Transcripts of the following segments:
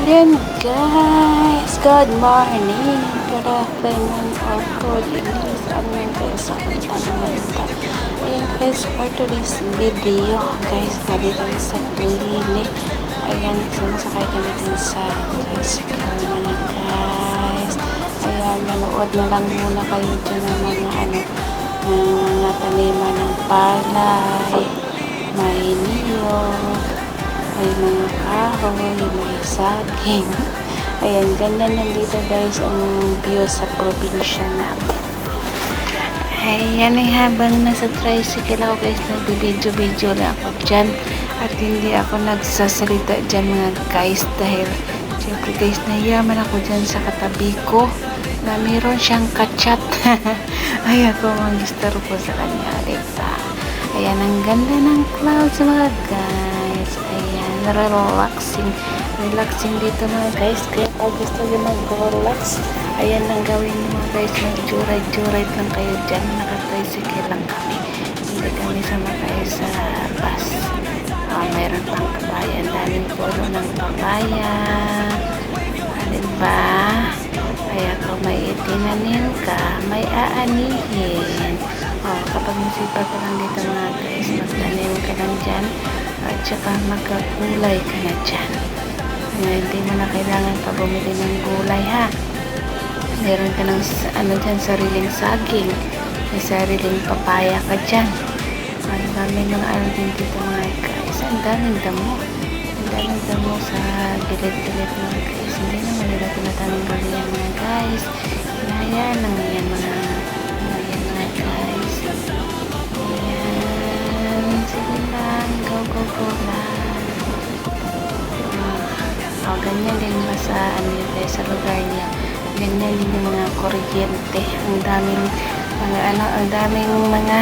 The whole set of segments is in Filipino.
Ayan guys, good morning, good afternoon, or good evening sa amin guys sa punta naman ito. Ayan guys, for today's video guys, dito sa clinic. Ayan, sumasakay kami din sa tricycle na guys. Ayan, manood na lang muna kayo dyan ng mga taniman ng palay, may niyog, may mga kahoy, may saging. Ayan, ganyan nandito guys ang view sa probinsya namin. Ayan, habang nasa tricycle ako guys, nagbibidyo-video lang ako dyan. At hindi ako nagsasalita dyan mga guys dahil syempre guys, nahiyaman ako dyan sa katabi ko na mayroon siyang kachat. Ay, ako mag-gusto po sa kanya. Ayan, ang ganda ng clouds mga guys. Ayan, relaxing dito mga guys. Kaya pag gusto nyo mag-relax, ayan ang gawin nyo mga guys. Mag-joyride lang kayo dyan. Naka-tricycle lang kami. Hindi kami sumakay sa bus. Mayroon pang kabayan. Daming puno ng papaya. Diba? Kaya kung may itinanim ka, may aanihin. Kapag masipag ka lang dito mga guys, magtanim ka lang dyan at saka magkakulay ka na dyan. Hindi mo na kailangan pa bumili ng gulay ha. Meron ka ng dyan, sariling saging, may sariling papaya ka dyan. Ang daming mga din dito mga guys. Ang daming damo sa gilid-gilid mga guys. Hindi naman nila tinatanggal yan mga guys. Ayan lang yan mga guys. Ayan, sige lang, go lang. Ganyan din ba sa sa lugar niya. Ganyan din yung mga kuryente. Ang daming mga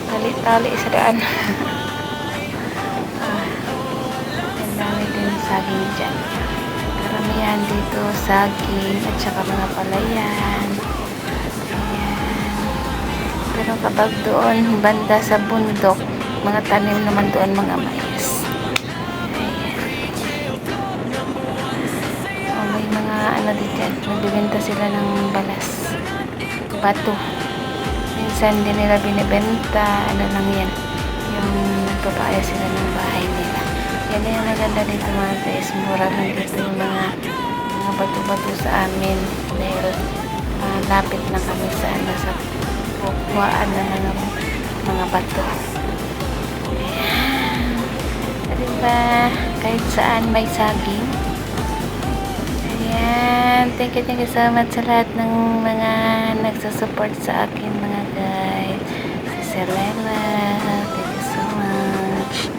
tali-tali sa daan. Ang dami din saging dyan. Karamihan dito saging at saka mga palayan. Pero kapag doon, banda sa bundok, mga tanim naman doon, mga mais. Ayan. May mga dito, nagbibenta sila ng balas. Bato. Minsan din nila binibenta, lang yan. Yung nagpapaya sila ng bahay nila. Yan yung maganda dito mga guys. Mura lang dito yung mga bato-bato sa amin. Dahil lapit na kami sa kukuhaan ng mga bato. Ayan. Diba? Kahit saan may saging. Ayan. Thank you so much sa lahat ng mga nagsusupport sa akin mga guys. Si Selena, thank you so much.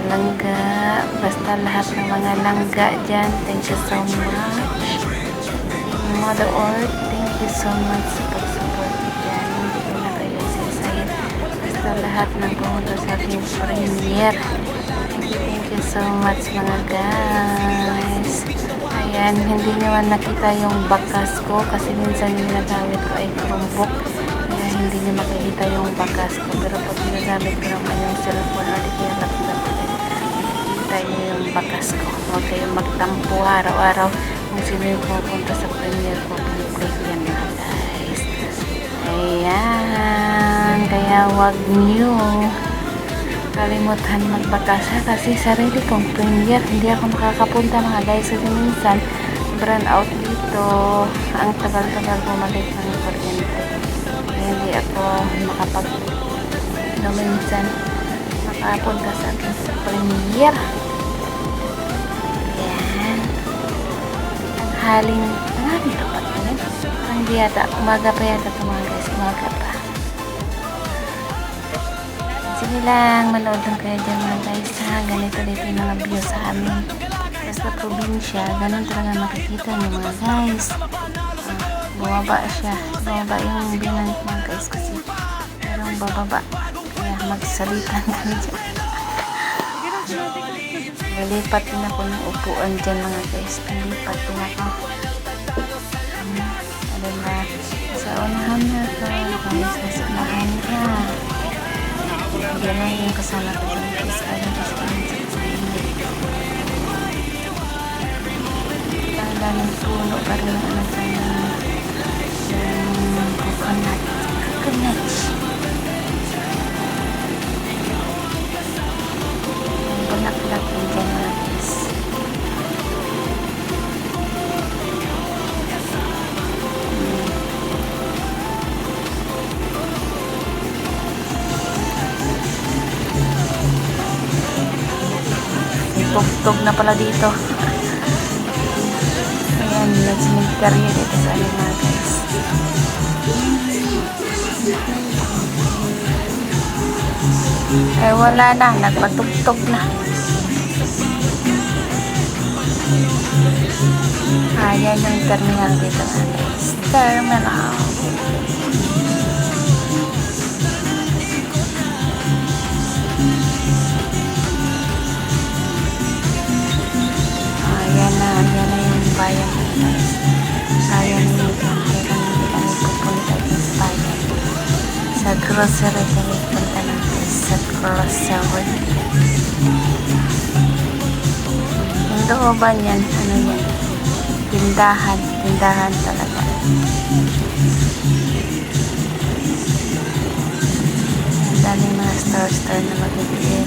Langga. Basta lahat ng mga langga dyan. Thank you so much. Mother Earth, thank you so much sa pag-support dyan. Hindi ko na kayo sasayit. Basta lahat ng pumunta sa aking premiere. Thank you so much mga guys. Ayan, hindi naman nakita yung bakas ko kasi minsan yung ginagamit ko ay Chromebook. Kaya hindi nyo makikita yung bakas ko. Pero pag ginagamit ko naman yung cellphone o di kaya laptop, nakikita nyo yung bakas ko. Huwag kayong magtampo araw-araw. Kung sino yung pupunta sa premiere ko, play yan mga guys. Ayan, kaya huwag nyo kalimutan magbakas kasi sarili kong premiere. Hindi ako makakapunta mga guys kasi minsan brand out dito. Ang tagal-tagal bumalik ng kuryente. Kaya hindi ako minsan makapunta sa akin sa premiere. Haling dapat yun. Parang di yata. Umaga pa yata ito mga guys. Umaga pa. Sige lang. Manood lang kayo dyan mga guys ha. Ganito dito yung mga view sa amin. Basta probinsya. Ganun talaga makikita nyo mga guys. Bumaba siya. Bumaba yung binan mga guys kasi merong bababa. Kaya magsalitan kami dyan. Nalipat din ako ng upuan dyan mga guys. Nalipat din ako. Diba? Sa unahan na ito. Guys, sa unahan na. Yan lang yung kasama ko dyan guys. Alam ko sa daming puno pa rin ano dyan ng coconut. Bulaklak yung dyan mga guys. Tugtog na pala dito. Ayan, let's make career dito sa amin mga guys. Ay wala na, nagpatugtog na. Ayan yung terminal dito mga guys. Terminal. Ayan na yung bayan guys. Ayan yung kailangan hindi kami pupunta dito sa bayan. Sa grocery kami punta ng guys. Sa grocery. Yung looban yan, ano yan? Tindahan talaga. Ang daming mga store na magbibigay.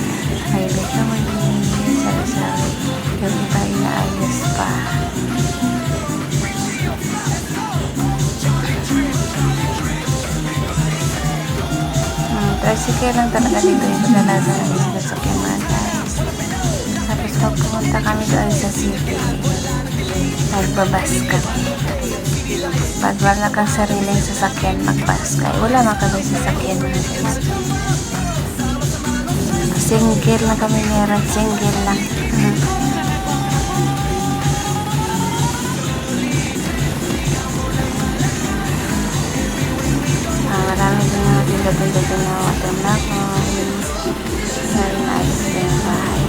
Ay, dito magbibigay sari-sari. Yung iba inaayos pa. Tricycle lang talaga dito yung kadalasan ng sinasakyan mga guys. Tapos pag pumunta kami doon sa city, magbabas kami. Pag wala kang sariling sasakyan, magbas ka. Wala man kami sasakyan mga guys. Single lang kami meron, single lang. Marami din mga tinda-tinda din na watermelon. Very nice din yung bahay.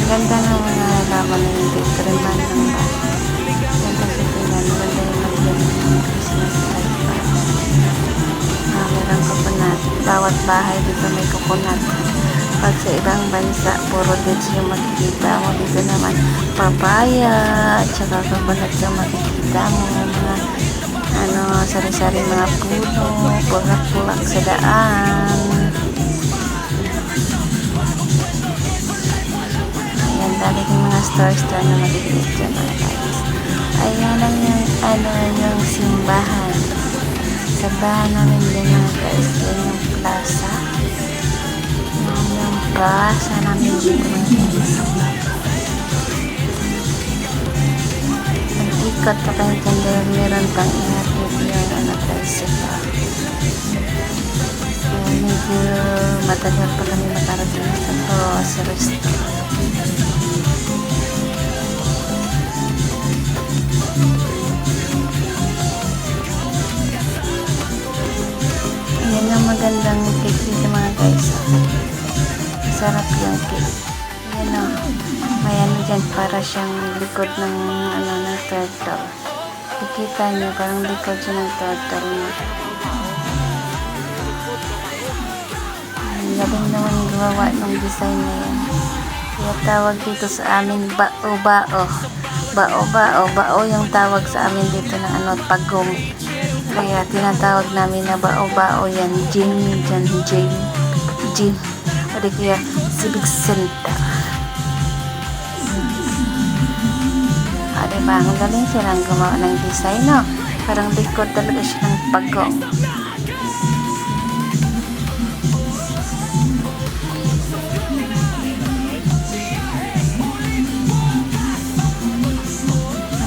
Ganda ng mga laman ng detriman ng bahay. Ganda sa tingnan. Ganda yung magyan ng Christmas light pa. Meron coconut. Bawat bahay dito may coconut. Pag sa ibang bansa, puro dates yung makikita mo. Dito naman papaya at saka coconut yung makikita mo. Mga sari-sari mga puno, pulak-pulak sa daan. Ayan, dali yung mga store na makikita dyan mga guys. Ayan lang yung simbahan. Sa bahan namin din mga guys, yun yung plaza. Yung plaza namin dito mga guys. Nag-ikot pa kayo dyan dahil meron pang ihatid yung tricycle. Medyo matagal pa kami makarating sa restaurant. Yan ang magandang cake dito mga guys. Sarap yung cake. Yan o. May ano dyan para siyang likod ng turtle. Kikita nyo parang likod siya ng turtle na. Galing naman gawa ng design na yan. Kaya tawag dito sa amin bao-bao. Bao yung tawag sa amin dito ng pagong. Kaya tinatawag namin na bao-bao yan. Gym. O di kaya civic center. Diba? Ang galing silang gumawa ng design, no? Parang likod talaga siya ng pagong.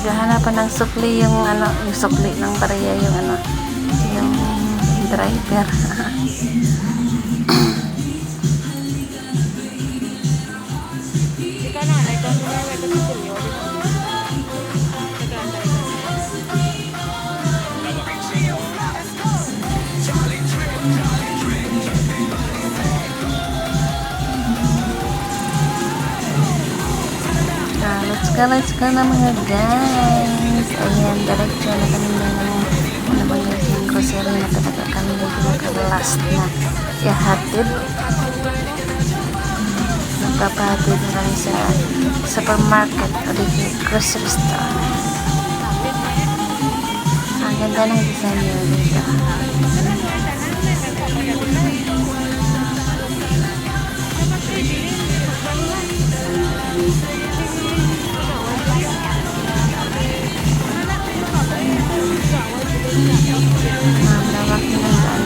Naghahanapan ng sukli yung sukli ng barya yung driver. Let's let's go na mga guys. Ayan, diretso na kami na ano ba guys, yung grocery na talaga kami na pinaka-last na ihatid. Nagpapahatid na kami sa supermarket o dito grocery store. Ang ganda ng design nyo dito. Malawak na ng daan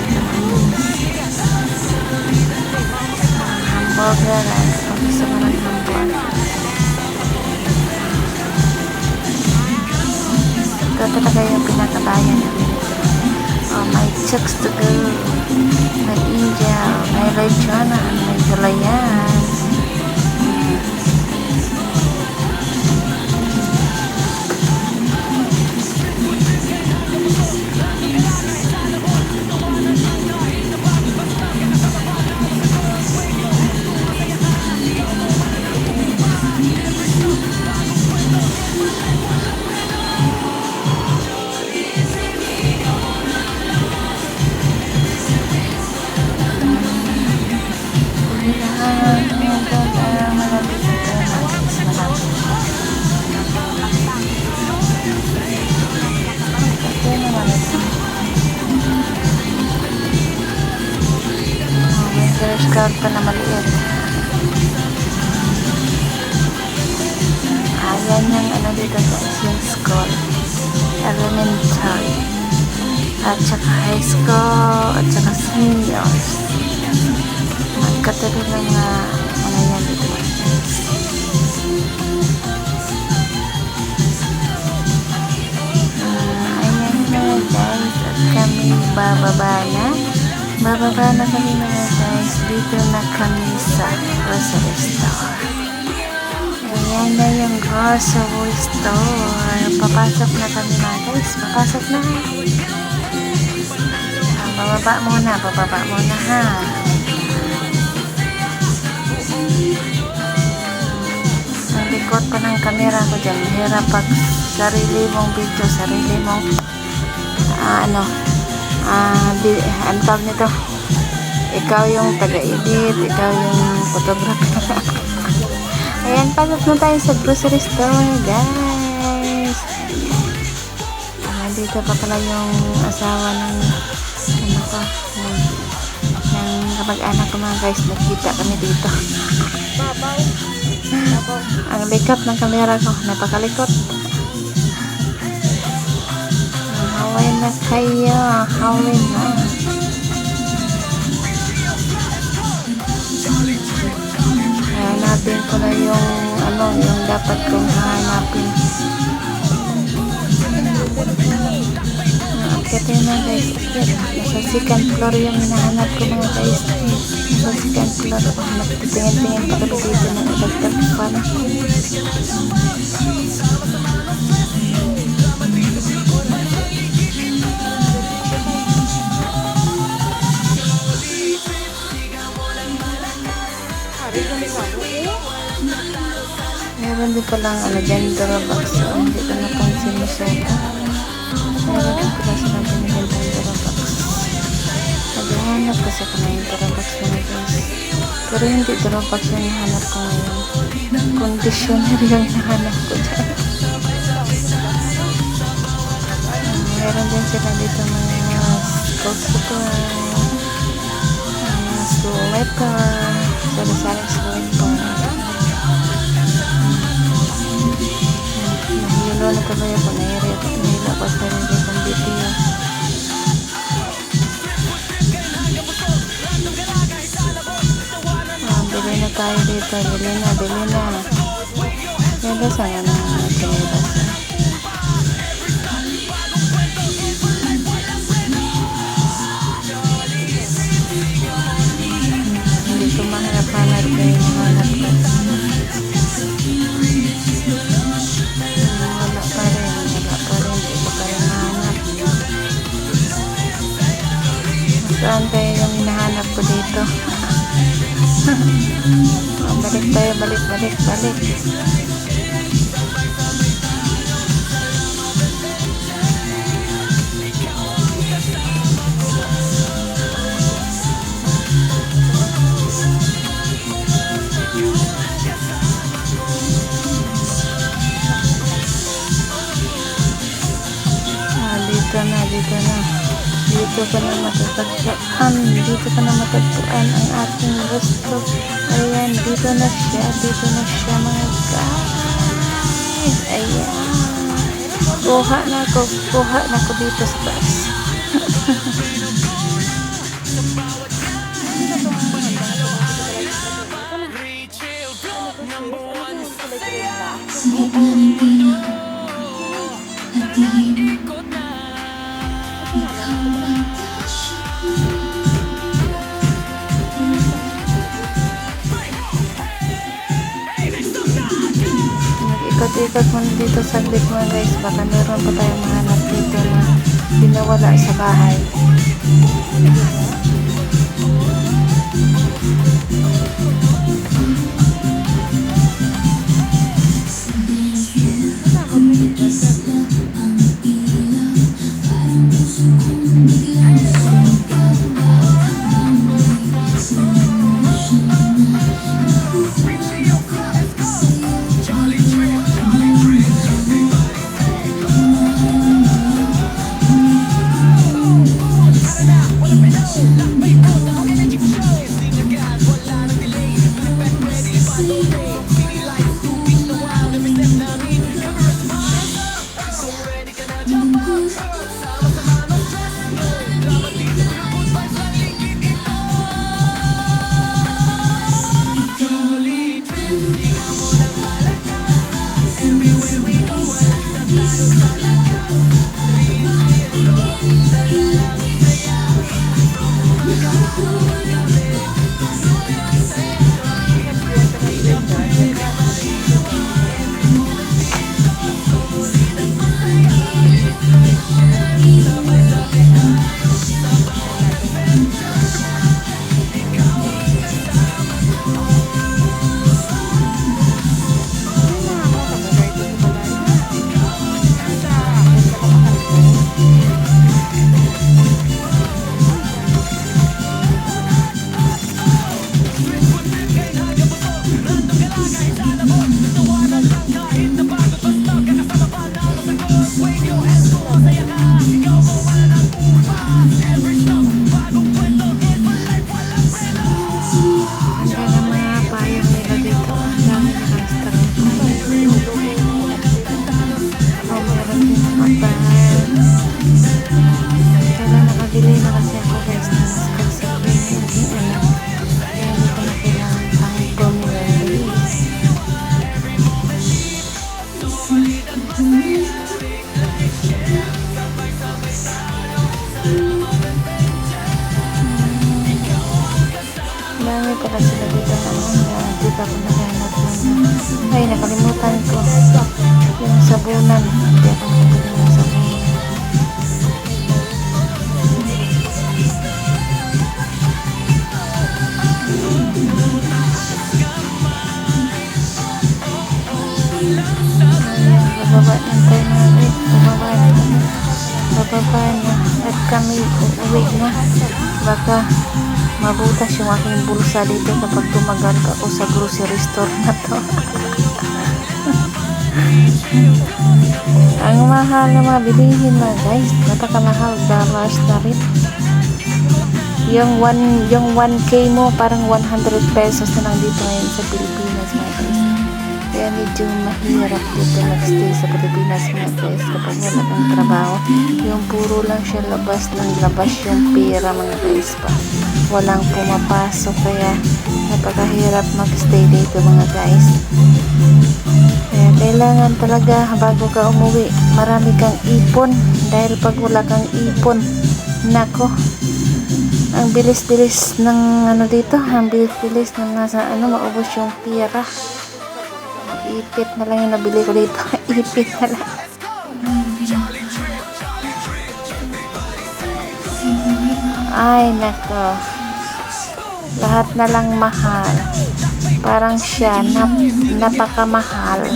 hamburger kung gusto mo ng hamburger. Ito talaga yung pinakabayan namin. Oh, may chicks to go, may India, may Rajana, may Gulayan. Scout pa na maliit. Ayan yung ano dito guys, yung school. Elementary. At saka high school. At saka seniors. Magkatabi ng mga yan dito. Ayan na guys. At kami bababa na. Bababa na kami mga guys. Dito na kami sa grocery store. Ayan na yung grocery store. Papasok na kami mga guys. Papasok na. Bababa muna. Bababa muna ha. Ang likod pa ng camera ko dyan. Hirap pag sarili mong video. Sarili mong ang tawag nito, ikaw yung taga-edit, ikaw yung photographer. Ayan, pasok na tayo sa grocery store guys. Dito pa pala yung asawa ng kapag-anak ko mga guys. Nakita kami dito. Ang likot ng camera ko, napakalikot. Hawin na kayo. Hawin na. Hanapin ko na yung yung dapat kong hanapin. Akit yun na guys. Nasa second floor yung hinahanap ko mga guys. Nasa second floor. Nagtitingin-tingin pa kami dito ng electric fan. Meron din palang dyan Durabox. Hindi ko napansin masyado. Meron din pala sila binigyan ng Durabox. Naghahanap kasi ako na yung Durabox na guys. Pero hindi Durabox yung nahanap ko ngayon. Conditioner yung nahanap ko dyan. Meron din sila dito mga school supply, mga sweater, sari-sari sweater. Nahilo na tuloy ako, nahila ko sa rin kong video. Bili na tayo dito, bili na. Bili sana na tinilas. Hindi ko mahanap-hanap na yung hanap ko. Wala pa rin, hindi ko pa rin mahanap. Saan tayo yung hinahanap ko dito? Balik tayo, balik. dito na. Dito ko na matatagpuan. Dito ko na matagpuan ang aking gusto. Ayan, dito na siya. Dito na siya mga guys. Ayan. Kuha na ako dito sa taas. Ikot-ikot muna dito saglit mga guys, baka meron pa tayong mahanap dito na binawala sa bahay. Dami pala sila dito dito ako naghanap ng ay nakalimutan ko yung sabunan, hindi ako nakabili ng sabunan. Bababa ng tayo mga bababa na at kami uuwi na, baka mabutas yung aking bulsa dito kapag tumagal ako sa grocery store na to. Ang mahal na mga bilihin mga guys, napakamahal, dollars na rin. Yung 1K mo parang 100 pesos na lang dito ngayon sa Pilipinas mga guys. Kaya medyo mahirap dito magstay sa Pilipinas mga guys kapag wala kang trabaho. Yung puro lang siya labas ng labas yung pera mga guys pa. Walang pumapasok kaya napakahirap magstay dito mga guys. Kaya kailangan talaga bago ka umuwi marami kang ipon, dahil pag wala kang ipon, nako, ang bilis-bilis ng ano dito, ang bilis-bilis ng nasa maubos yung pera. Ipit na lang yung nabili ko dito. Ipit na lang. Ay nako, lahat na lang mahal, parang siya napakamahal.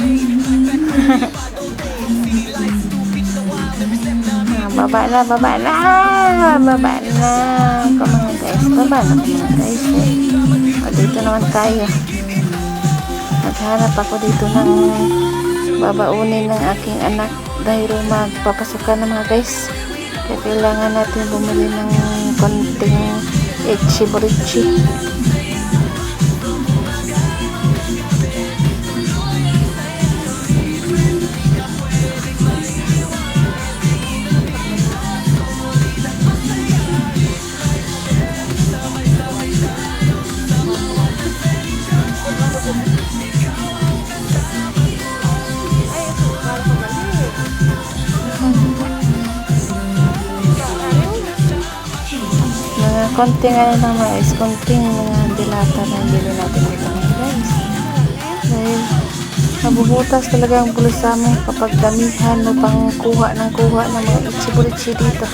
Baba na ako mga guys, baba na mga guys dito naman tayo, naghanap ako dito ng babaunin ng aking anak dahil magpapasukan na mga guys. Kaya kailangan natin bumili ng konting itchy-britchy. Konting ano lang guys, konting mga dilata na bili natin dito ngayon guys. Dahil nabubutas talaga ang pulis sa amin kapag damihan mo pang kuha ng mga itchy-britchy dito.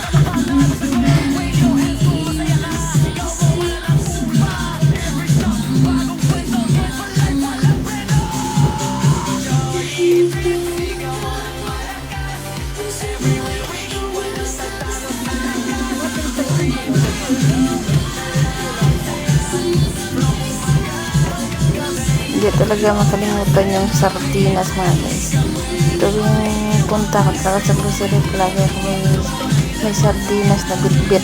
Hindi talaga makalimutan yung sardinas mga guys. Tuwing punta ko talaga sa grocery plaza, may sardinas na bitbit.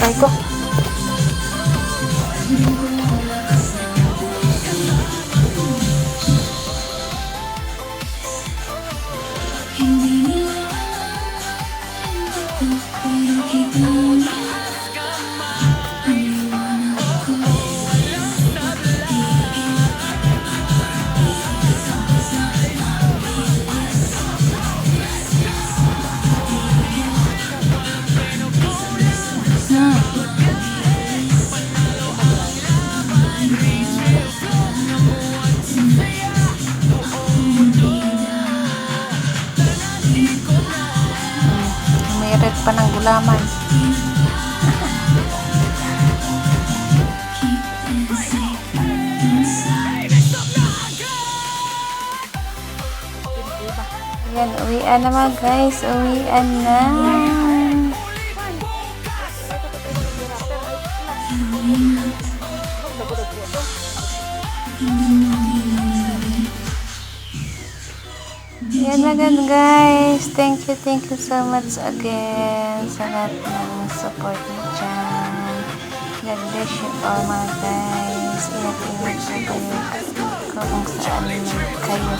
Ay ko. Mayroon pa ng gulaman. Ayan, uwian na mga guys. Uwian na. Yan agad guys. Thank you so much again sa lahat ng support niyo dyan. God bless you all mga guys. Ingat-ingat po kayo kung saan man kayo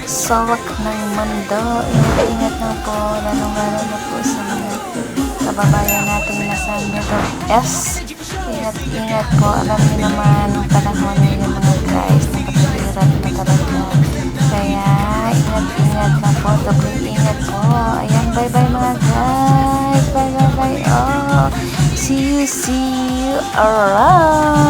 sawak ng mundo. Ingat-ingat na po, lalong-lalo na po sa mga kababayan natin na sa Middle East. Ingat-ingat po. Alam niyo naman ang panahon ngayon mga guys, napakahirap na talaga. Kaya ingat-ingat na po, doble ingat po. Ayan, bye-bye mga guys. Bye-bye. Oh, see you around.